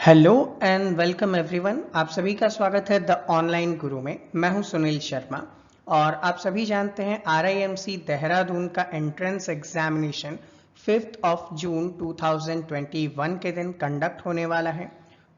Hello and welcome everyone. आप सभी का स्वागत है द ऑनलाइन गुरु में। मैं हूं सुनील शर्मा और आप सभी जानते हैं RIMC देहरादून का एंट्रेंस एग्जामिनेशन 5 जून 2021 के दिन कंडक्ट होने वाला है।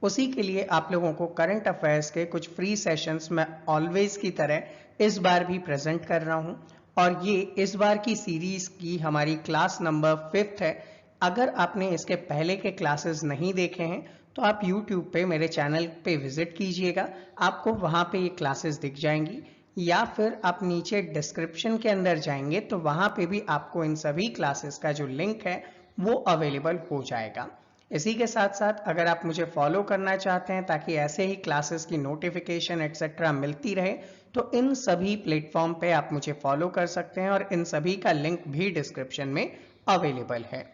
उसी के लिए आप लोगों को करंट अफेयर्स के कुछ फ्री सेशंस में ऑलवेज की तरह इस बार भी प्रेजेंट कर रहा हूं और ये इस बार की सीरीज की हमारी क्लास नंबर 5 है। अगर आपने इसके पहले के क्लासेस नहीं देखे हैं तो आप YouTube पे मेरे चैनल पे विजिट कीजिएगा, आपको वहां पे ये क्लासेस दिख जाएंगी, या फिर आप नीचे डिस्क्रिप्शन के अंदर जाएंगे तो वहां पे भी आपको इन सभी क्लासेस का जो लिंक है वो अवेलेबल हो जाएगा। इसी के साथ साथ अगर आप मुझे फॉलो करना चाहते हैं ताकि ऐसे ही क्लासेस की नोटिफिकेशन एक्सेट्रा मिलती रहे तो इन सभी प्लेटफॉर्म पे आप मुझे फॉलो कर सकते हैं और इन सभी का लिंक भी डिस्क्रिप्शन में अवेलेबल है।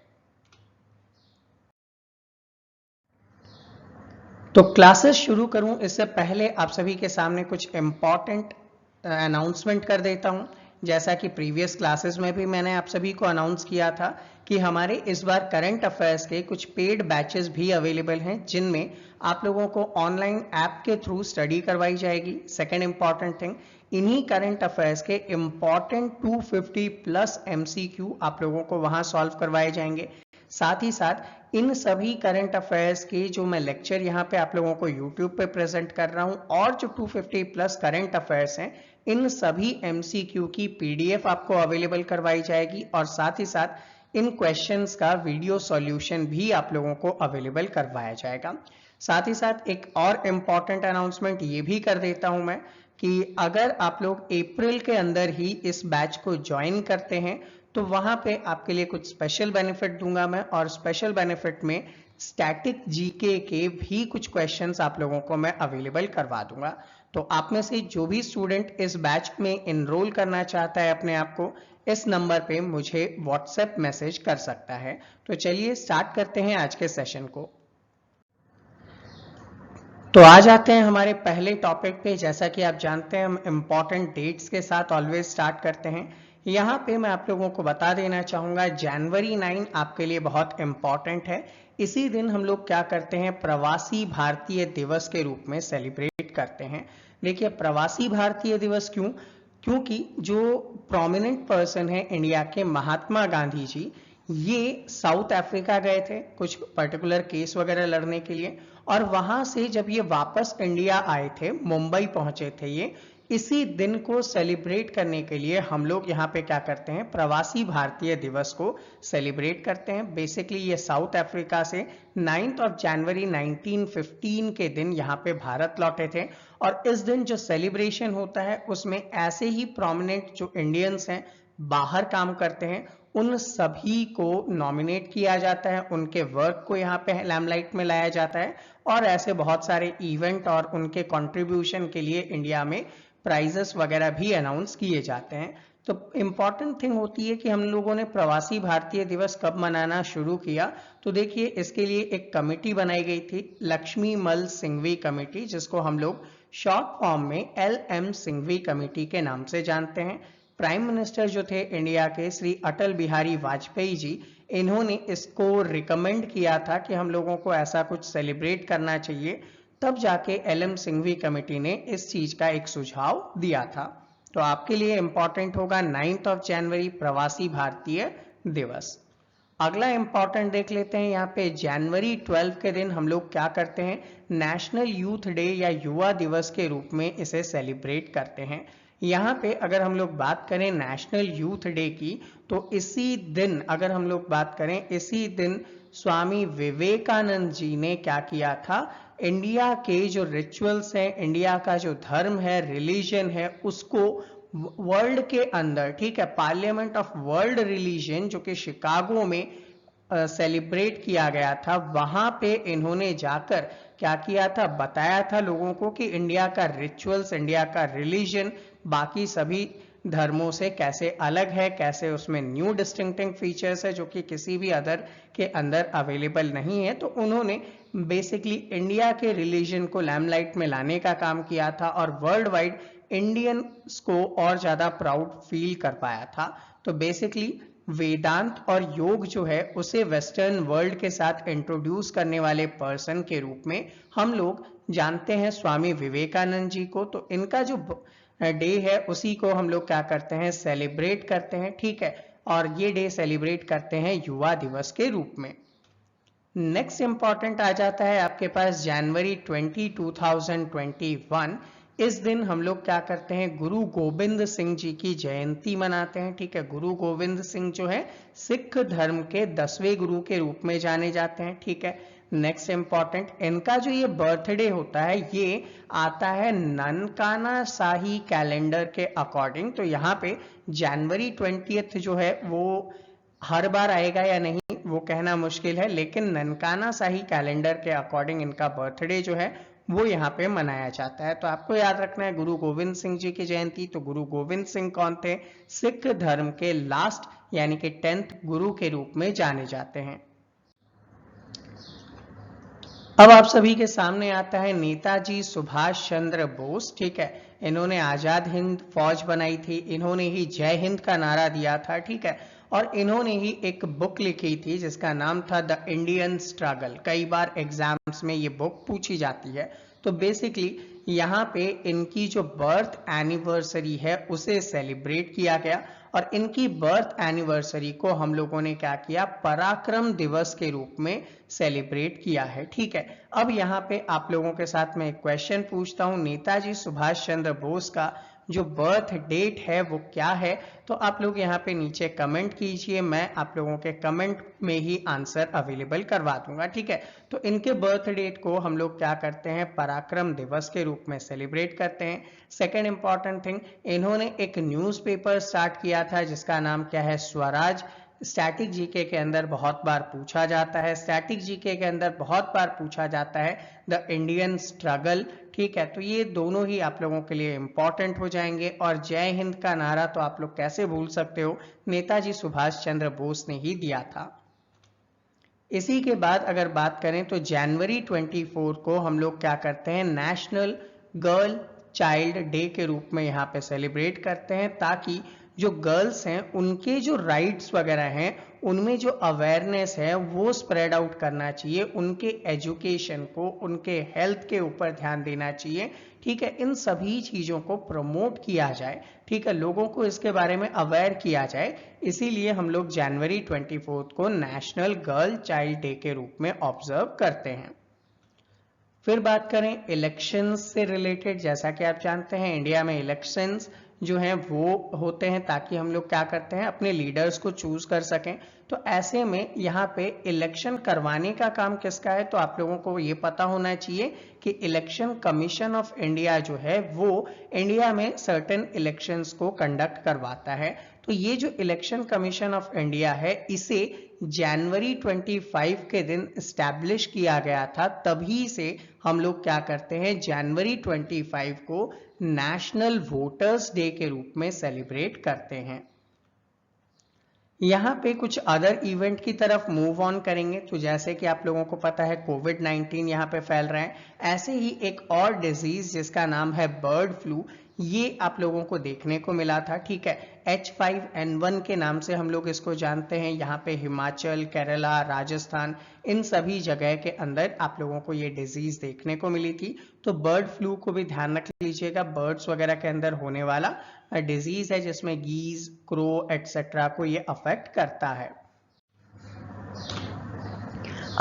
तो क्लासेस शुरू करूं इससे पहले आप सभी के सामने कुछ इम्पॉर्टेंट अनाउंसमेंट कर देता हूं। जैसा कि प्रीवियस क्लासेस में भी मैंने आप सभी को अनाउंस किया था कि हमारे इस बार करंट अफेयर्स के कुछ पेड बैचेस भी अवेलेबल हैं जिनमें आप लोगों को ऑनलाइन ऐप के थ्रू स्टडी करवाई जाएगी। सेकेंड इंपॉर्टेंट थिंग, इन्हीं करंट अफेयर्स के इम्पॉर्टेंट 250 प्लस MCQ आप लोगों को वहां सॉल्व करवाए जाएंगे। साथ ही साथ इन सभी करंट अफेयर्स के जो मैं लेक्चर यहाँ पे आप लोगों को YouTube पे प्रेजेंट कर रहा हूँ और जो 250 प्लस करंट अफेयर्स हैं इन सभी MCQ की PDF आपको अवेलेबल करवाई जाएगी और साथ ही साथ इन क्वेश्चंस का वीडियो सॉल्यूशन भी आप लोगों को अवेलेबल करवाया जाएगा। साथ ही साथ एक और इम्पॉर्टेंट अनाउंसमेंट ये भी कर देता हूं मैं कि अगर आप लोग अप्रैल के अंदर ही इस बैच को ज्वाइन करते हैं तो वहां पे आपके लिए कुछ स्पेशल बेनिफिट दूंगा मैं, और स्पेशल बेनिफिट में स्टैटिक जीके के भी कुछ क्वेश्चंस आप लोगों को मैं अवेलेबल करवा दूंगा। तो आप में से जो भी स्टूडेंट इस बैच में इनरोल करना चाहता है अपने आप को, इस नंबर पे मुझे व्हाट्सएप मैसेज कर सकता है। तो चलिए स्टार्ट करते हैं आज के सेशन को। तो आ जाते हैं हमारे पहले टॉपिक पे। जैसा कि आप जानते हैं हम इम्पॉर्टेंट डेट्स के साथ ऑलवेज स्टार्ट करते हैं। यहाँ पे मैं आप लोगों को बता देना चाहूंगा जनवरी 9 आपके लिए बहुत इम्पॉर्टेंट है। इसी दिन हम लोग क्या करते हैं, प्रवासी भारतीय दिवस के रूप में सेलिब्रेट करते हैं। देखिए प्रवासी भारतीय दिवस क्यों, क्योंकि जो प्रोमिनेंट पर्सन है इंडिया के, महात्मा गांधी जी, ये साउथ अफ्रीका गए थे कुछ पर्टिकुलर केस वगैरह लड़ने के लिए, और वहां से जब ये वापस इंडिया आए थे, मुंबई पहुंचे थे ये, इसी दिन को सेलिब्रेट करने के लिए हम लोग यहाँ पे क्या करते हैं, प्रवासी भारतीय दिवस को सेलिब्रेट करते हैं। बेसिकली ये साउथ अफ्रीका से 9 जनवरी 1915 के दिन यहाँ पे भारत लौटे थे और इस दिन जो सेलिब्रेशन होता है उसमें ऐसे ही प्रोमिनेंट जो इंडियंस हैं, बाहर काम करते हैं, उन सभी को नॉमिनेट किया जाता है, उनके वर्क को यहाँ पे लैमलाइट में लाया जाता है और ऐसे बहुत सारे इवेंट और उनके कंट्रीब्यूशन के लिए इंडिया में प्राइजेस वगैरह भी अनाउंस किए जाते हैं। तो इंपॉर्टेंट थिंग होती है कि हम लोगों ने प्रवासी भारतीय दिवस कब मनाना शुरू किया। तो देखिए इसके लिए एक कमेटी बनाई गई थी, लक्ष्मी मल सिंघवी कमेटी, जिसको हम लोग शॉर्ट फॉर्म में LM सिंघवी कमेटी के नाम से जानते हैं। प्राइम मिनिस्टर जो थे इंडिया के, श्री अटल बिहारी वाजपेयी जी, इन्होंने इसको रिकमेंड किया था कि हम लोगों को ऐसा कुछ सेलिब्रेट करना चाहिए। तब जाके LM सिंघवी कमेटी ने इस चीज का एक सुझाव दिया था। तो आपके लिए इंपॉर्टेंट होगा 9 जनवरी प्रवासी भारतीय दिवस। अगला इंपॉर्टेंट देख लेते हैं। यहाँ पे जनवरी 12 के दिन हम लोग क्या करते हैं, नेशनल यूथ डे या युवा दिवस के रूप में इसे सेलिब्रेट करते हैं। यहाँ पे अगर हम लोग बात करें नेशनल यूथ डे की, तो इसी दिन अगर हम लोग बात करें, इसी दिन स्वामी विवेकानंद जी ने क्या किया था, इंडिया के जो रिचुअल्स हैं, इंडिया का जो धर्म है, रिलीजन है, उसको वर्ल्ड के अंदर, ठीक है, पार्लियामेंट ऑफ वर्ल्ड रिलीजन जो कि शिकागो में सेलिब्रेट किया गया था, वहां पे इन्होंने जाकर क्या किया था, बताया था लोगों को कि इंडिया का रिचुअल्स, इंडिया का रिलीजन बाकी सभी धर्मों से कैसे अलग है, कैसे उसमें न्यू डिस्टिंक्टिंग फीचर्स है जो कि किसी भी अदर के अंदर अवेलेबल नहीं है। तो उन्होंने बेसिकली इंडिया के रिलीजन को लैमलाइट में लाने का काम किया था और वर्ल्ड वाइड इंडियंस को और ज्यादा प्राउड फील कर पाया था। तो बेसिकली वेदांत और योग जो है उसे वेस्टर्न वर्ल्ड के साथ इंट्रोड्यूस करने वाले पर्सन के रूप में हम लोग जानते हैं स्वामी विवेकानंद जी को। तो इनका जो डे है उसी को हम लोग क्या करते हैं, सेलिब्रेट करते हैं, ठीक है। और ये डे सेलिब्रेट करते हैं युवा दिवस के रूप में। नेक्स्ट इंपॉर्टेंट आ जाता है आपके पास जनवरी 20, 2021। इस दिन हम लोग क्या करते हैं, गुरु गोविंद सिंह जी की जयंती मनाते हैं, ठीक है। गुरु गोविंद सिंह जो है सिख धर्म के 10वें गुरु के रूप में जाने जाते हैं, ठीक है। नेक्स्ट इंपॉर्टेंट, इनका जो ये बर्थडे होता है ये आता है ननकाना शाही कैलेंडर के अकॉर्डिंग। तो यहाँ पे जनवरी 20 जो है वो हर बार आएगा या नहीं वो कहना मुश्किल है, लेकिन ननकाना शाही कैलेंडर के अकॉर्डिंग इनका बर्थडे जो है वो यहाँ पे मनाया जाता है। तो आपको याद रखना है गुरु गोविंद सिंह जी की जयंती। तो गुरु गोविंद सिंह कौन थे, सिख धर्म के लास्ट यानी कि 10th गुरु के रूप में जाने जाते हैं। अब आप सभी के सामने आता है नेताजी सुभाष चंद्र बोस, ठीक है। इन्होंने आजाद हिंद फौज बनाई थी, इन्होंने ही जय हिंद का नारा दिया था, ठीक है। और इन्होंने ही एक बुक लिखी थी जिसका नाम था द इंडियन स्ट्रगल। कई बार एग्जाम्स में ये बुक पूछी जाती है। तो बेसिकली यहाँ पे इनकी जो बर्थ एनिवर्सरी है उसे सेलिब्रेट किया गया और इनकी बर्थ एनिवर्सरी को हम लोगों ने क्या किया, पराक्रम दिवस के रूप में सेलिब्रेट किया है, ठीक है। अब यहाँ पे आप लोगों के साथ में एक क्वेश्चन पूछता हूँ, नेताजी सुभाष चंद्र बोस का जो बर्थ डेट है वो क्या है। तो आप लोग यहाँ पे नीचे कमेंट कीजिए, मैं आप लोगों के कमेंट में ही आंसर अवेलेबल करवा दूंगा, ठीक है। तो इनके बर्थ डेट को हम लोग क्या करते हैं, पराक्रम दिवस के रूप में सेलिब्रेट करते हैं। सेकेंड इंपॉर्टेंट थिंग, इन्होंने एक न्यूज़पेपर स्टार्ट किया था जिसका नाम क्या है, स्वराज। स्टैटिक जीके के अंदर बहुत बार पूछा जाता है, स्टैटिक जीके के अंदर बहुत बार पूछा जाता है द इंडियन स्ट्रगल, ठीक है। तो ये दोनों ही आप लोगों के लिए इंपॉर्टेंट हो जाएंगे। और जय हिंद का नारा तो आप लोग कैसे भूल सकते हो, नेताजी सुभाष चंद्र बोस ने ही दिया था। इसी के बाद अगर बात करें तो जनवरी 24 को हम लोग क्या करते हैं, नेशनल गर्ल चाइल्ड डे के रूप में यहाँ पे सेलिब्रेट करते हैं, ताकि जो गर्ल्स हैं उनके जो राइट्स वगैरह हैं उनमें जो अवेयरनेस है वो स्प्रेड आउट करना चाहिए, उनके एजुकेशन को, उनके हेल्थ के ऊपर ध्यान देना चाहिए, ठीक है। इन सभी चीज़ों को प्रमोट किया जाए, ठीक है, लोगों को इसके बारे में अवेयर किया जाए। इसीलिए हम लोग जनवरी 24 को नेशनल गर्ल चाइल्ड डे के रूप में ऑब्जर्व करते हैं। फिर बात करें इलेक्शंस से रिलेटेड, जैसा कि आप जानते हैं इंडिया में इलेक्शंस जो हैं वो होते हैं ताकि हम लोग क्या करते हैं, अपने लीडर्स को चूज कर सकें। तो ऐसे में यहाँ पे इलेक्शन करवाने का काम किसका है, तो आप लोगों को ये पता होना चाहिए कि इलेक्शन कमीशन ऑफ इंडिया जो है वो इंडिया में सर्टेन इलेक्शंस को कंडक्ट करवाता है। तो ये जो इलेक्शन कमीशन ऑफ इंडिया है इसे जनवरी 25 के दिन स्टैब्लिश किया गया था, तभी से हम लोग क्या करते हैं, जनवरी 25 को नेशनल वोटर्स डे के रूप में सेलिब्रेट करते हैं। यहाँ पे कुछ अदर इवेंट की तरफ मूव ऑन करेंगे। तो जैसे कि आप लोगों को पता है कोविड-19 यहाँ पे फैल रहा है, ऐसे ही एक और डिजीज जिसका नाम है बर्ड फ्लू, ये आप लोगों को देखने को मिला था, ठीक है। H5N1 के नाम से हम लोग इसको जानते हैं। यहाँ पे हिमाचल, केरला, राजस्थान, इन सभी जगह के अंदर आप लोगों को ये डिजीज देखने को मिली थी। तो बर्ड फ्लू को भी ध्यान रख लीजिएगा, बर्ड्स वगैरह के अंदर होने वाला डिजीज है जिसमें गीज, क्रो एटसेट्रा को ये अफेक्ट करता है।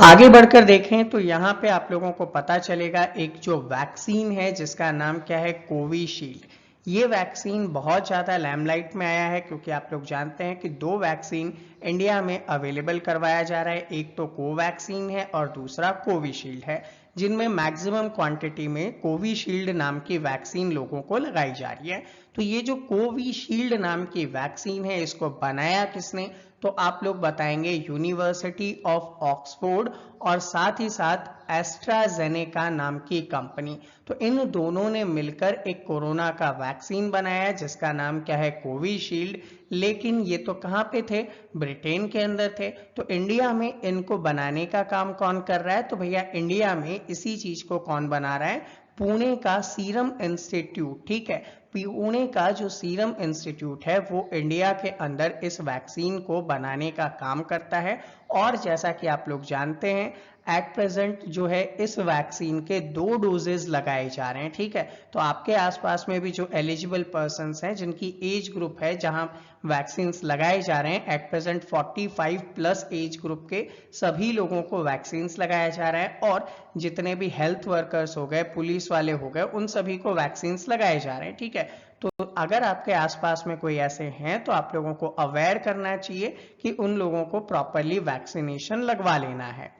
आगे बढ़कर देखें तो यहाँ पे आप लोगों को पता चलेगा एक जो वैक्सीन है जिसका नाम क्या है, कोविशील्ड। ये वैक्सीन बहुत ज़्यादा लैमलाइट में आया है क्योंकि आप लोग जानते हैं कि 2 वैक्सीन इंडिया में अवेलेबल करवाया जा रहा है, एक तो कोवैक्सीन है और दूसरा कोविशील्ड है, जिनमें मैक्सिमम क्वांटिटी में कोविशील्ड नाम की वैक्सीन लोगों को लगाई जा रही है। तो ये जो कोविशील्ड नाम की वैक्सीन है इसको बनाया किसने, तो आप लोग बताएंगे यूनिवर्सिटी ऑफ ऑक्सफोर्ड और साथ ही साथ एस्ट्राजेनेका नाम की कंपनी। तो इन दोनों ने मिलकर एक कोरोना का वैक्सीन बनाया जिसका नाम क्या है, कोविशील्ड। लेकिन ये तो कहाँ पे थे, ब्रिटेन के अंदर थे। तो इंडिया में इनको बनाने का काम कौन कर रहा है, तो भैया इंडिया में इसी चीज को कौन बना रहा है, पुणे का सीरम इंस्टीट्यूट, ठीक है। पुणे का जो सीरम इंस्टीट्यूट है वो इंडिया के अंदर इस वैक्सीन को बनाने का काम करता है। और जैसा कि आप लोग जानते हैं एट प्रेजेंट जो है इस वैक्सीन के 2 डोजेज लगाए जा रहे हैं, ठीक है। तो आपके आसपास में भी जो एलिजिबल पर्सन्स हैं जिनकी एज ग्रुप है जहां वैक्सीन लगाए जा रहे हैं, at present 45 plus age group के सभी लोगों को वैक्सीन लगाया जा रहा है। और जितने भी हेल्थ वर्कर्स हो गए, पुलिस वाले हो गए, उन सभी को वैक्सीन लगाए जा रहे हैं, ठीक है। तो अगर आपके आसपास में कोई ऐसे हैं तो आप लोगों को अवेयर करना चाहिए कि उन लोगों को प्रॉपरली वैक्सीनेशन लगवा लेना है।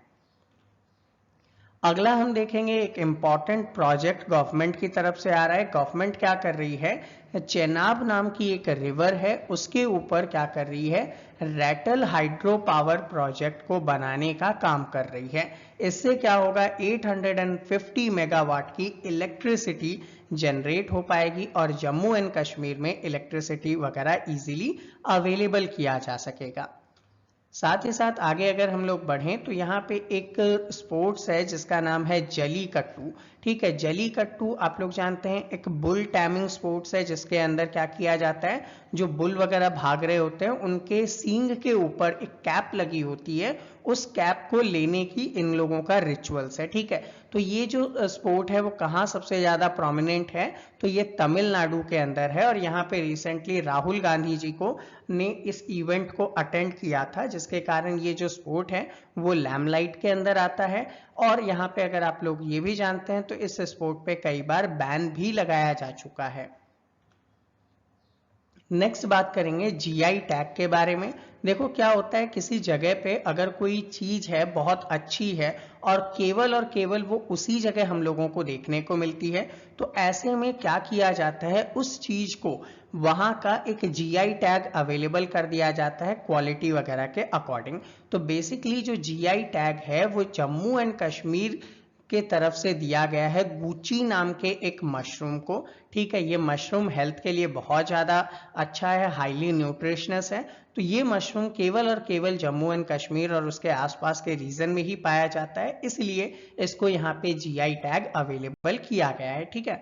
अगला हम देखेंगे एक इम्पॉर्टेंट प्रोजेक्ट गवर्नमेंट की तरफ से आ रहा है। गवर्नमेंट क्या कर रही है, चेनाब नाम की एक रिवर है उसके ऊपर क्या कर रही है, रैटल हाइड्रो पावर प्रोजेक्ट को बनाने का काम कर रही है। इससे क्या होगा, 850 मेगावाट की इलेक्ट्रिसिटी जनरेट हो पाएगी और जम्मू एंड कश्मीर में इलेक्ट्रिसिटी वगैरह इजीली अवेलेबल किया जा सकेगा। साथ ही साथ आगे अगर हम लोग बढ़ें तो यहाँ पे एक स्पोर्ट्स है जिसका नाम है जलीकट्टू, ठीक है। जलीकट्टू आप लोग जानते हैं एक बुल टैमिंग स्पोर्ट्स है जिसके अंदर क्या किया जाता है, जो बुल वगैरह भाग रहे होते हैं उनके सींग के ऊपर एक कैप लगी होती है, उस कैप को लेने की इन लोगों का रिचुअल्स है, ठीक है। तो ये जो स्पोर्ट है वो कहाँ सबसे ज्यादा प्रोमिनेंट है, तो ये तमिलनाडु के अंदर है। और यहाँ पे रिसेंटली राहुल गांधी जी को ने इस इवेंट को अटेंड किया था, जिसके कारण ये जो स्पोर्ट है वो लैमलाइट के अंदर आता है। और यहाँ पे अगर आप लोग ये भी जानते हैं तो इस स्पोर्ट पे कई बार बैन भी लगाया जा चुका है। नेक्स्ट बात करेंगे जीआई टैग के बारे में। देखो क्या होता है, किसी जगह पे अगर कोई चीज है बहुत अच्छी है और केवल वो उसी जगह हम लोगों को देखने को मिलती है, तो ऐसे में क्या किया जाता है, उस चीज को वहां का एक जीआई टैग अवेलेबल कर दिया जाता है क्वालिटी वगैरह के अकॉर्डिंग। तो बेसिकली जो जीआई टैग है वो जम्मू एंड कश्मीर के तरफ से दिया गया है गुची नाम के एक मशरूम को, ठीक है। ये मशरूम हेल्थ के लिए बहुत ज्यादा अच्छा है, हाईली न्यूट्रिशनस है। तो ये मशरूम केवल और केवल जम्मू एंड कश्मीर और उसके आसपास के रीजन में ही पाया जाता है, इसलिए इसको यहाँ पे जीआई टैग अवेलेबल किया गया है, ठीक है।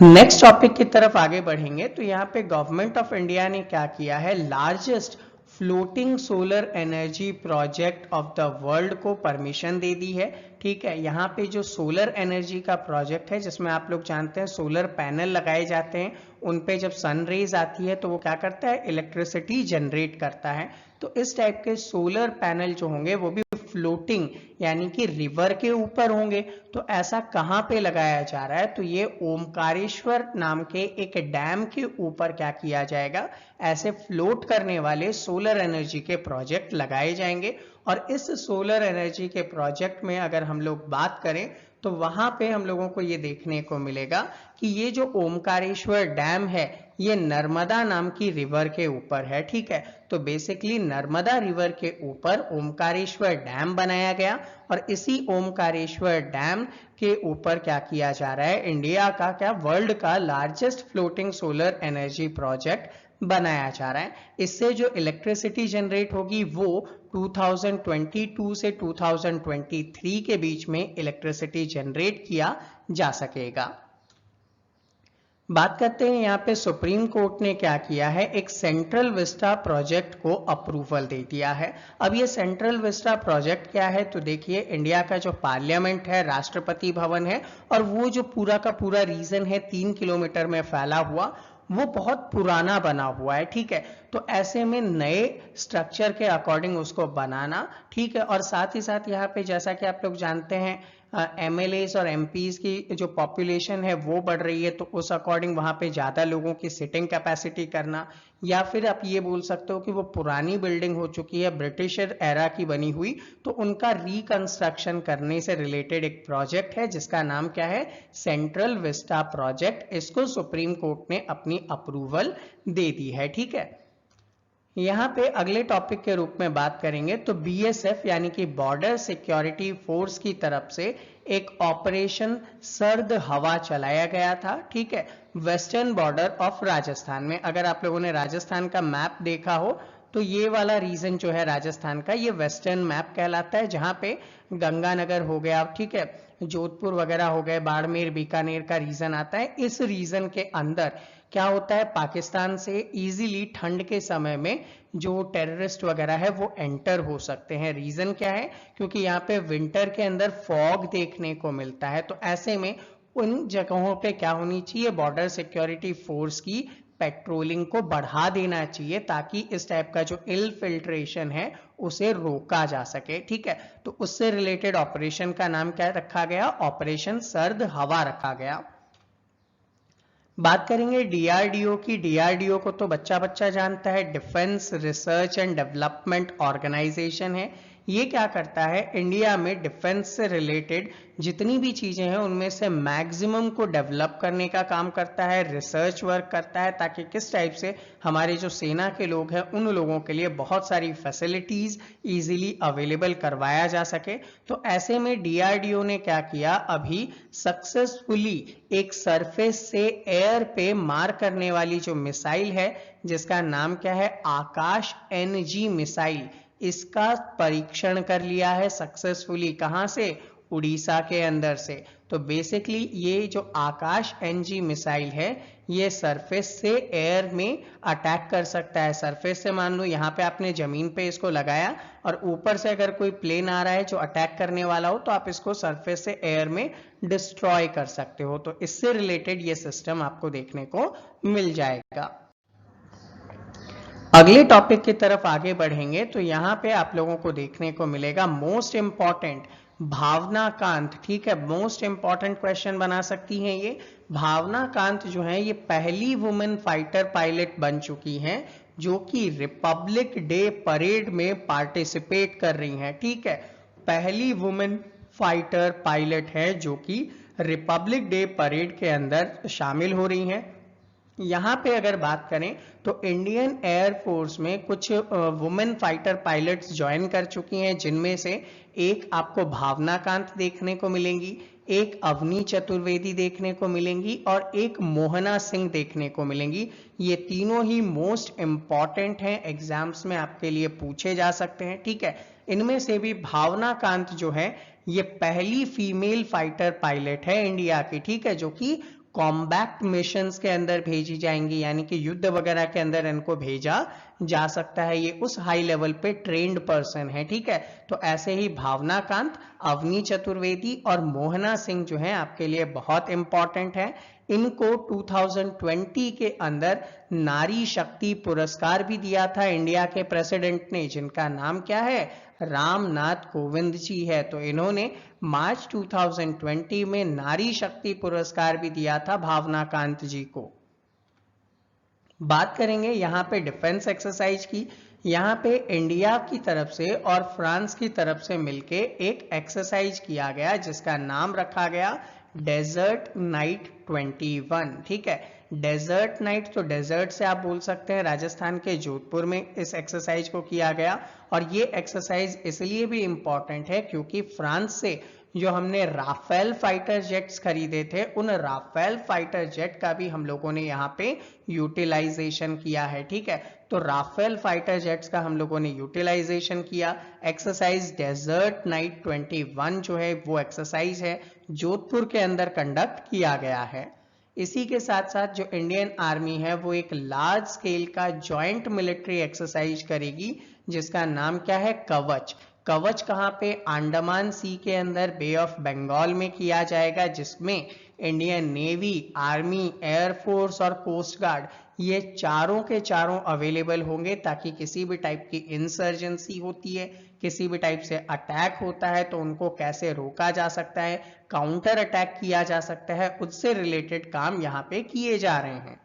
नेक्स्ट टॉपिक की तरफ आगे बढ़ेंगे तो यहाँ पे गवर्नमेंट ऑफ इंडिया ने क्या किया है, largest floating solar energy project of the world को परमिशन दे दी है, ठीक है। यहाँ पे जो सोलर एनर्जी का प्रोजेक्ट है जिसमें आप लोग जानते हैं सोलर पैनल लगाए जाते हैं, उन पे जब सन रेज आती है तो वो क्या करता है, इलेक्ट्रिसिटी जनरेट करता है। तो इस टाइप के सोलर पैनल जो होंगे वो भी फ्लोटिंग यानी कि रिवर के ऊपर होंगे। तो ऐसा कहां पे लगाया जा रहा है, तो ये ओमकारेश्वर नाम के एक डैम के ऊपर क्या किया जाएगा, ऐसे फ्लोट करने वाले सोलर एनर्जी के प्रोजेक्ट लगाए जाएंगे। और इस सोलर एनर्जी के प्रोजेक्ट में अगर हम लोग बात करें तो वहां पे हम लोगों को ये देखने को मिलेगा कि ये जो ओमकारेश्वर डैम है ये नर्मदा नाम की रिवर के ऊपर है, ठीक है। तो बेसिकली नर्मदा रिवर के ऊपर ओमकारेश्वर डैम बनाया गया और इसी ओमकारेश्वर डैम के ऊपर क्या किया जा रहा है, इंडिया का क्या वर्ल्ड का largest floating solar energy project बनाया जा रहा है। इससे जो इलेक्ट्रिसिटी जनरेट होगी वो 2022 से 2023 के बीच में इलेक्ट्रिसिटी जनरेट किया जा सकेगा। बात करते हैं यहाँ पे सुप्रीम कोर्ट ने क्या किया है, एक सेंट्रल विस्टा प्रोजेक्ट को अप्रूवल दे दिया है। अब ये सेंट्रल विस्टा प्रोजेक्ट क्या है, तो देखिए इंडिया का जो पार्लियामेंट है, राष्ट्रपति भवन है, और वो जो पूरा का पूरा रीजन है 3 किलोमीटर में फैला हुआ, वो बहुत पुराना बना हुआ है, ठीक है। तो ऐसे में नए स्ट्रक्चर के अकॉर्डिंग उसको बनाना, ठीक है। और साथ ही साथ यहाँ पे जैसा कि आप लोग जानते हैं एमएलएस और एमपीज की जो पॉपुलेशन है वो बढ़ रही है, तो उस अकॉर्डिंग वहां पे ज्यादा लोगों की सिटिंग कैपेसिटी करना, या फिर आप ये बोल सकते हो कि वो पुरानी बिल्डिंग हो चुकी है, ब्रिटिशर एरा की बनी हुई, तो उनका रिकंस्ट्रक्शन करने से रिलेटेड एक प्रोजेक्ट है जिसका नाम क्या है, सेंट्रल विस्टा प्रोजेक्ट। इसको सुप्रीम कोर्ट ने अपनी अप्रूवल दे दी है, ठीक है। यहाँ पे अगले टॉपिक के रूप में बात करेंगे तो बीएसएफ यानी कि बॉर्डर सिक्योरिटी फोर्स की तरफ से एक ऑपरेशन सर्द हवा चलाया गया था, ठीक है, वेस्टर्न बॉर्डर ऑफ राजस्थान में। अगर आप लोगों ने राजस्थान का मैप देखा हो तो ये वाला रीजन जो है राजस्थान का, ये वेस्टर्न मैप कहलाता है, जहाँ पे गंगानगर हो गया, ठीक है, जोधपुर वगैरह हो गए, बाड़मेर बीकानेर का रीजन आता है। इस रीजन के अंदर क्या होता है, पाकिस्तान से इजीली ठंड के समय में जो टेररिस्ट वगैरह है वो एंटर हो सकते हैं। रीजन क्या है, क्योंकि यहाँ पे विंटर के अंदर फॉग देखने को मिलता है। तो ऐसे में उन जगहों पे क्या होनी चाहिए, बॉर्डर सिक्योरिटी फोर्स की पेट्रोलिंग को बढ़ा देना चाहिए, ताकि इस टाइप का जो इनफिल्ट्रेशन है उसे रोका जा सके, ठीक है। तो उससे रिलेटेड ऑपरेशन का नाम क्या रखा गया, ऑपरेशन सर्द हवा रखा गया। बात करेंगे डीआरडीओ की। डीआरडीओ को तो बच्चा बच्चा जानता है, defence research and development organisation है। ये क्या करता है, इंडिया में डिफेंस से रिलेटेड जितनी भी चीजें हैं उनमें से मैक्सिमम को डेवलप करने का काम करता है, रिसर्च वर्क करता है, ताकि किस टाइप से हमारे जो सेना के लोग हैं उन लोगों के लिए बहुत सारी फैसिलिटीज इजीली अवेलेबल करवाया जा सके। तो ऐसे में डीआरडीओ ने क्या किया, अभी सक्सेसफुली एक सरफेस से एयर पे मार करने वाली जो मिसाइल है, जिसका नाम क्या है, आकाश एनजी मिसाइल, इसका परीक्षण कर लिया है सक्सेसफुली। कहां से, उड़ीसा के अंदर से। तो बेसिकली ये जो आकाश एनजी मिसाइल है, ये सरफेस से एयर में अटैक कर सकता है। सरफेस से मान लो यहाँ पे आपने जमीन पे इसको लगाया, और ऊपर से अगर कोई प्लेन आ रहा है जो अटैक करने वाला हो, तो आप इसको सरफेस से एयर में डिस्ट्रॉय कर सकते हो। तो इससे रिलेटेड ये सिस्टम आपको देखने को मिल जाएगा। अगले टॉपिक की तरफ आगे बढ़ेंगे तो यहाँ पे आप लोगों को देखने को मिलेगा मोस्ट इंपॉर्टेंट भावना कांत, ठीक है, मोस्ट इंपॉर्टेंट क्वेश्चन बना सकती हैं ये। भावना कांत जो है ये पहली वुमेन फाइटर पायलट बन चुकी हैं जो कि रिपब्लिक डे परेड में पार्टिसिपेट कर रही हैं, ठीक है। पहली वुमेन फाइटर पायलट है जो कि रिपब्लिक डे परेड के अंदर शामिल हो रही हैं। यहाँ पे अगर बात करें तो इंडियन एयरफोर्स में कुछ वुमेन फाइटर पायलट्स ज्वाइन कर चुकी हैं, जिनमें से एक आपको भावना कांत देखने को मिलेंगी, एक अवनी चतुर्वेदी देखने को मिलेंगी, और एक मोहना सिंह देखने को मिलेंगी। ये तीनों ही मोस्ट इंपॉर्टेंट हैं, एग्जाम्स में आपके लिए पूछे जा सकते हैं, ठीक है। इनमें से भी भावना कांत जो है ये पहली फीमेल फाइटर पायलट है इंडिया की, ठीक है, जो कि कॉम्बैट मिशंस के अंदर भेजी जाएंगी, यानी कि युद्ध वगैरह के अंदर इनको भेजा जा सकता है। ये उस हाई लेवल पे ट्रेंड पर्सन है, ठीक है। तो ऐसे ही भावना कांत, अवनी चतुर्वेदी और मोहना सिंह जो है आपके लिए बहुत इंपॉर्टेंट है। इनको 2020 के अंदर नारी शक्ति पुरस्कार भी दिया था इंडिया के प्रेसिडेंट ने, जिनका नाम क्या है, रामनाथ कोविंद जी है। तो इन्होंने मार्च 2020 में नारी शक्ति पुरस्कार भी दिया था भावना कांत जी को। बात करेंगे यहाँ पे डिफेंस एक्सरसाइज की। यहाँ पे इंडिया की तरफ से और फ्रांस की तरफ से मिलके एक एक्सरसाइज किया गया जिसका नाम रखा गया डेजर्ट नाइट 21, ठीक है। डेजर्ट नाइट, तो डेजर्ट से आप बोल सकते हैं राजस्थान के जोधपुर में इस एक्सरसाइज को किया गया। और ये एक्सरसाइज इसलिए भी इंपॉर्टेंट है क्योंकि फ्रांस से जो हमने राफेल फाइटर जेट्स खरीदे थे, उन राफेल फाइटर जेट का भी हम लोगों ने यहाँ पे यूटिलाइजेशन किया है, ठीक है। तो राफेल फाइटर जेट्स का हम लोगों ने यूटिलाइजेशन किया। एक्सरसाइज डेजर्ट नाइट 21 जो है वो एक्सरसाइज है जोधपुर के अंदर कंडक्ट किया गया है। इसी के साथ साथ जो इंडियन आर्मी है वो एक लार्ज स्केल का जॉइंट मिलिट्री एक्सरसाइज करेगी जिसका नाम क्या है, कवच। कवच कहाँ पे, अंडमान सी के अंदर बे ऑफ बंगाल में किया जाएगा, जिसमें इंडियन नेवी, आर्मी, एयरफोर्स और कोस्ट गार्ड ये चारों के चारों अवेलेबल होंगे, ताकि किसी भी टाइप की इंसर्जेंसी होती है, किसी भी टाइप से अटैक होता है तो उनको कैसे रोका जा सकता है, काउंटर अटैक किया जा सकता है, उससे रिलेटेड काम यहाँ पे किए जा रहे हैं।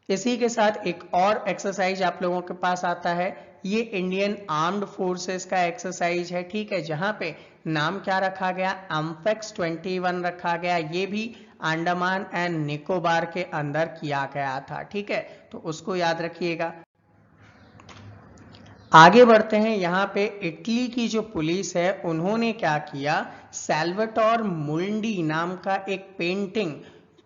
इसी के साथ एक और एक्सरसाइज आप लोगों के पास आता है, ये इंडियन आर्म्ड फोर्सेस का एक्सरसाइज है, ठीक है, जहां पे नाम क्या रखा गया, एम्फेक्स 21 रखा गया। ये भी अंडमान एंड निकोबार के अंदर किया गया था, ठीक है, तो उसको याद रखिएगा। आगे बढ़ते हैं, यहाँ पे इटली की जो पुलिस है उन्होंने क्या किया, सैल्वाटोर मुंडी नाम का एक पेंटिंग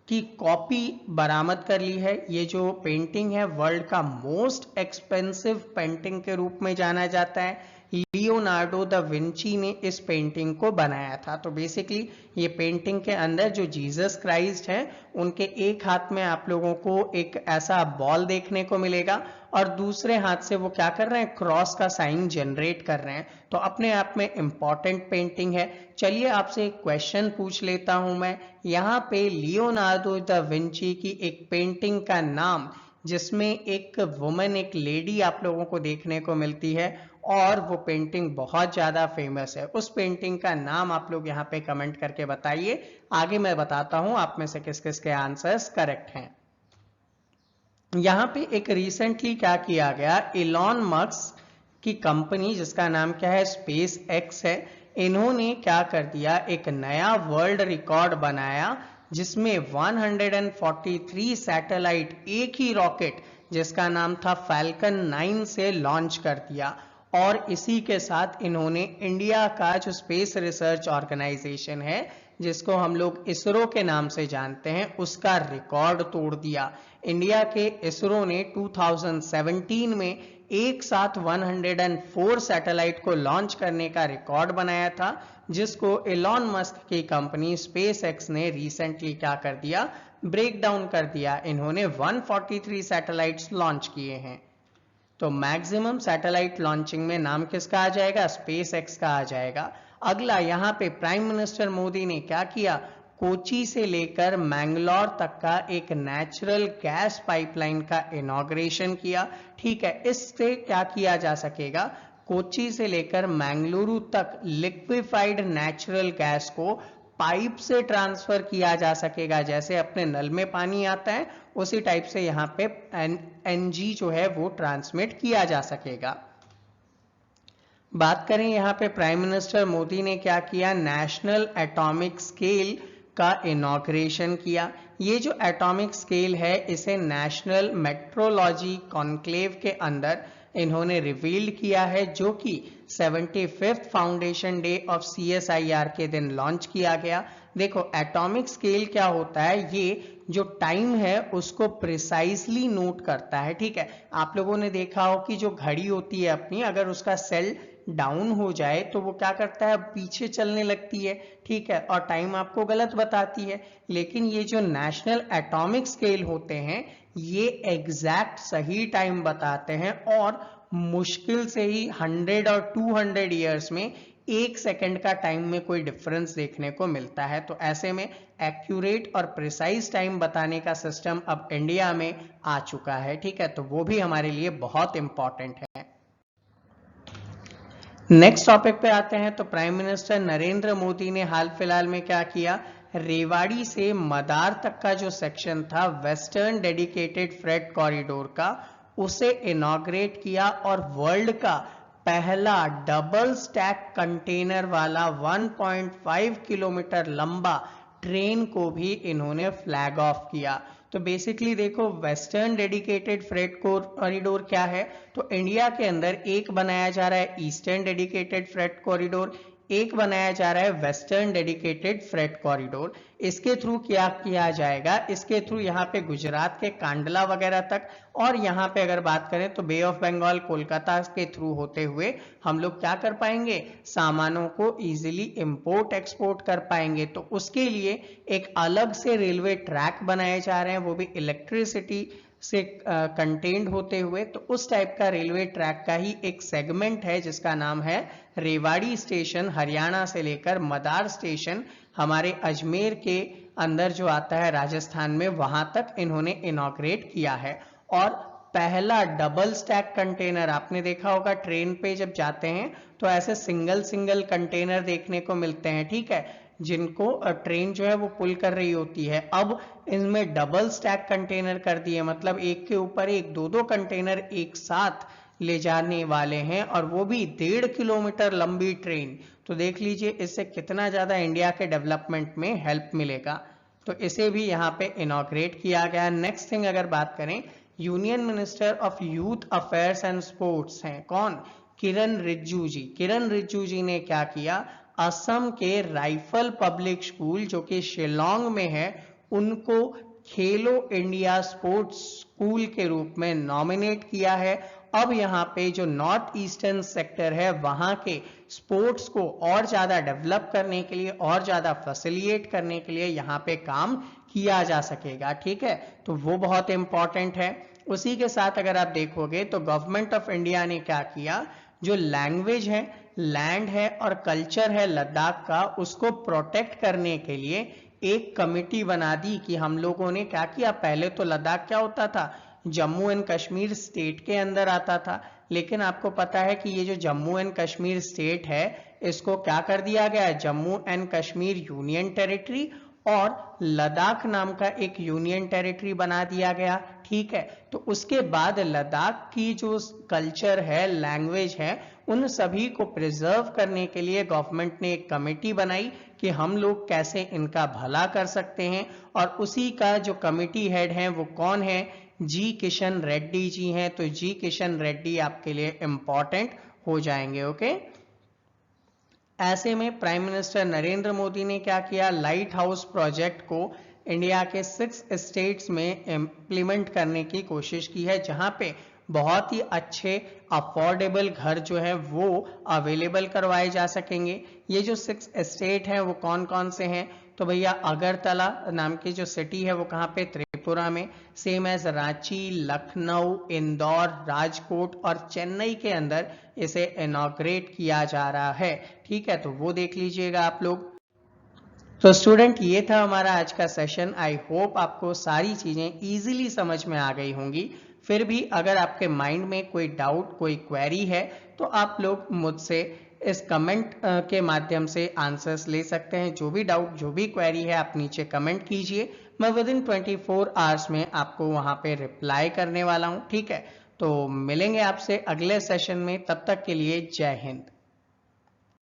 की कॉपी बरामद कर ली है। ये जो पेंटिंग है वर्ल्ड का मोस्ट एक्सपेंसिव पेंटिंग के रूप में जाना जाता है। लियोनार्डो दा विंची ने इस पेंटिंग को बनाया था। तो बेसिकली ये पेंटिंग के अंदर जो जीसस क्राइस्ट है उनके एक हाथ में आप लोगों को एक ऐसा बॉल देखने को मिलेगा और दूसरे हाथ से वो क्या कर रहे हैं, क्रॉस का साइन जनरेट कर रहे हैं। तो अपने आप में इंपॉर्टेंट पेंटिंग है। चलिए आपसे एक क्वेश्चन पूछ लेता हूं मैं। यहाँ पे लियोनार्डो दा विंची की एक पेंटिंग का नाम जिसमें एक वुमन, एक लेडी आप लोगों को देखने को मिलती है और वो पेंटिंग बहुत ज्यादा फेमस है, उस पेंटिंग का नाम आप लोग यहाँ पे कमेंट करके बताइए। आगे मैं बताता हूं आप में से किस किस के आंसर्स करेक्ट हैं। यहाँ पे एक रिसेंटली क्या किया गया, इलॉन मस्क की कंपनी जिसका नाम क्या है, स्पेस एक्स है, इन्होंने क्या कर दिया, एक नया वर्ल्ड रिकॉर्ड बनाया जिसमें 143 सैटेलाइट एक ही रॉकेट जिसका नाम था फैल्कन 9 से लॉन्च कर दिया। और इसी के साथ इन्होंने इंडिया का जो स्पेस रिसर्च ऑर्गेनाइजेशन है जिसको हम लोग इसरो के नाम से जानते हैं उसका रिकॉर्ड तोड़ दिया। इंडिया के इसरो ने 2017 में एक साथ 104 सैटेलाइट को लॉन्च करने का रिकॉर्ड बनाया था जिसको एलॉन मस्क की कंपनी स्पेस एक्स ने रिसेंटली क्या कर दिया, ब्रेक डाउन कर दिया। इन्होंने 143 सैटेलाइट्स लॉन्च किए हैं। तो मैक्सिमम सैटेलाइट लॉन्चिंग में नाम किसका आ जाएगा, स्पेस एक्स का आ जाएगा। अगला यहाँ पे प्राइम मिनिस्टर मोदी ने क्या किया, कोची से लेकर मैंगलोर तक का एक नेचुरल गैस पाइपलाइन का इनॉग्रेशन किया। ठीक है, इससे क्या किया जा सकेगा, कोची से लेकर मैंगलुरु तक लिक्विफाइड नेचुरल गैस को पाइप से ट्रांसफर किया जा सकेगा। जैसे अपने नल में पानी आता है उसी टाइप से यहाँ पे एनजी जो है वो ट्रांसमिट किया जा सकेगा। बात करें यहाँ पे प्राइम मिनिस्टर मोदी ने क्या किया, नेशनल एटॉमिक स्केल का इनॉग्रेशन किया। ये जो एटॉमिक स्केल है इसे नेशनल मेट्रोलॉजी कॉन्क्लेव के अंदर इन्होंने रिवील्ड किया है जो कि 75th foundation day of CSIR के दिन लॉन्च किया गया। देखो एटॉमिक स्केल क्या होता है, ये जो टाइम है उसको प्रिसाइजली नोट करता है। ठीक है, आप लोगों ने देखा हो कि जो घड़ी होती है अपनी, अगर उसका सेल डाउन हो जाए तो वो क्या करता है, पीछे चलने लगती है। ठीक है, और टाइम आपको गलत बताती है। लेकिन ये जो नेशनल एटॉमिक स्केल होते हैं ये एग्जैक्ट सही टाइम बताते हैं और मुश्किल से ही 100 और 200 ईयर्स में 1 सेकंड का टाइम में कोई डिफरेंस देखने को मिलता है। तो ऐसे में एक्यूरेट और प्रिसाइज टाइम बताने का सिस्टम अब इंडिया में आ चुका है। ठीक है, तो वो भी हमारे लिए बहुत इंपॉर्टेंट है। नेक्स्ट टॉपिक पे आते हैं। तो प्राइम मिनिस्टर नरेंद्र मोदी ने हाल फिलहाल में क्या किया, रेवाड़ी से मदार तक का जो सेक्शन था वेस्टर्न डेडिकेटेड फ्रेट कॉरिडोर का, उसे इनॉग्रेट किया और वर्ल्ड का पहला डबल स्टैक कंटेनर वाला 1.5 किलोमीटर लंबा ट्रेन को भी इन्होंने फ्लैग ऑफ किया। तो बेसिकली देखो वेस्टर्न डेडिकेटेड फ्रेट कॉरिडोर क्या है, तो इंडिया के अंदर एक बनाया जा रहा है ईस्टर्न डेडिकेटेड फ्रेट कॉरिडोर, एक बनाया जा रहा है वेस्टर्न डेडिकेटेड फ्रेट कॉरिडोर। इसके थ्रू क्या किया जाएगा, इसके थ्रू यहाँ पे गुजरात के कांडला वगैरह तक, और यहाँ पे अगर बात करें तो बे ऑफ बंगाल कोलकाता के थ्रू होते हुए हम लोग क्या कर पाएंगे, सामानों को इजीली इंपोर्ट एक्सपोर्ट कर पाएंगे। तो उसके लिए एक अलग से रेलवे ट्रैक बनाए जा रहे हैं, वो भी इलेक्ट्रिसिटी से कंटेन्ड होते हुए। तो उस टाइप का रेलवे ट्रैक का ही एक सेगमेंट है जिसका नाम है रेवाड़ी स्टेशन, हरियाणा से लेकर मदार स्टेशन हमारे अजमेर के अंदर जो आता है राजस्थान में, वहां तक इन्होंने इनॉग्रेट किया है। और पहला डबल स्टैक कंटेनर, आपने देखा होगा ट्रेन पे जब जाते हैं तो ऐसे सिंगल सिंगल कंटेनर देखने को मिलते हैं। ठीक है, जिनको ट्रेन जो है वो पुल कर रही होती है। अब इनमें डबल स्टैक कंटेनर कर दिए, मतलब एक के ऊपर एक, दो दो कंटेनर एक साथ ले जाने वाले हैं, और वो भी 1.5 किलोमीटर लंबी ट्रेन। तो देख लीजिए इससे कितना ज्यादा इंडिया के डेवलपमेंट में हेल्प मिलेगा। तो इसे भी यहाँ पे इनॉग्रेट किया गया। नेक्स्ट थिंग अगर बात करें, union minister of youth affairs and sports हैं कौन, किरण रिजिजू जी। किरण रिजिजू जी ने क्या किया, असम के राइफल पब्लिक स्कूल जो कि शिलोंग में है उनको खेलो इंडिया स्पोर्ट्स स्कूल के रूप में नॉमिनेट किया है। अब यहाँ पे जो नॉर्थ ईस्टर्न सेक्टर है वहाँ के स्पोर्ट्स को और ज़्यादा डेवलप करने के लिए और ज़्यादा फैसिलिटेट करने के लिए यहाँ पे काम किया जा सकेगा। ठीक है, तो वो बहुत इंपॉर्टेंट है। उसी के साथ अगर आप देखोगे तो गवर्नमेंट ऑफ इंडिया ने क्या किया, जो लैंग्वेज है, लैंड है और कल्चर है लद्दाख का, उसको प्रोटेक्ट करने के लिए एक कमिटी बना दी। कि हम लोगों ने क्या किया, पहले तो लद्दाख क्या होता था, जम्मू एंड कश्मीर स्टेट के अंदर आता था, लेकिन आपको पता है कि ये जो जम्मू एंड कश्मीर स्टेट है इसको क्या कर दिया गया है, Jammu and Kashmir union territory और लद्दाख नाम का एक यूनियन टेरिटरी बना दिया गया। ठीक है, तो उसके बाद लद्दाख की जो कल्चर है, लैंग्वेज है, उन सभी को प्रिजर्व करने के लिए गवर्नमेंट ने एक कमेटी बनाई कि हम लोग कैसे इनका भला कर सकते हैं। और उसी का जो कमेटी हेड है वो कौन है, जी किशन रेड्डी जी हैं। तो जी किशन रेड्डी आपके लिए इंपॉर्टेंट हो जाएंगे। ओके, ऐसे में प्राइम मिनिस्टर नरेंद्र मोदी ने क्या किया, लाइट हाउस प्रोजेक्ट को इंडिया के 6 स्टेट्स में इम्प्लीमेंट करने की कोशिश की है, जहां पे बहुत ही अच्छे अफोर्डेबल घर जो है वो अवेलेबल करवाए जा सकेंगे। ये जो 6 स्टेट हैं वो कौन कौन से हैं, तो भैया अगरतला नाम की जो सिटी है वो कहाँ पे, त्रिपुरा में। सेम एज रांची, लखनऊ, इंदौर, राजकोट और चेन्नई के अंदर इसे इनॉग्रेट किया जा रहा है। ठीक है, तो वो देख लीजिएगा आप लोग। तो स्टूडेंट, ये था हमारा आज का सेशन। आई होप आपको सारी चीजें इजीली समझ में आ गई होंगी। फिर भी अगर आपके माइंड में कोई डाउट, कोई क्वेरी है तो आप लोग मुझसे इस कमेंट के माध्यम से आंसर्स ले सकते हैं। जो भी डाउट, जो भी क्वेरी है आप नीचे कमेंट कीजिए, मैं विदिन 24 आवर्स में आपको वहां पे रिप्लाई करने वाला हूं। ठीक है, तो मिलेंगे आपसे अगले सेशन में, तब तक के लिए जय हिंद।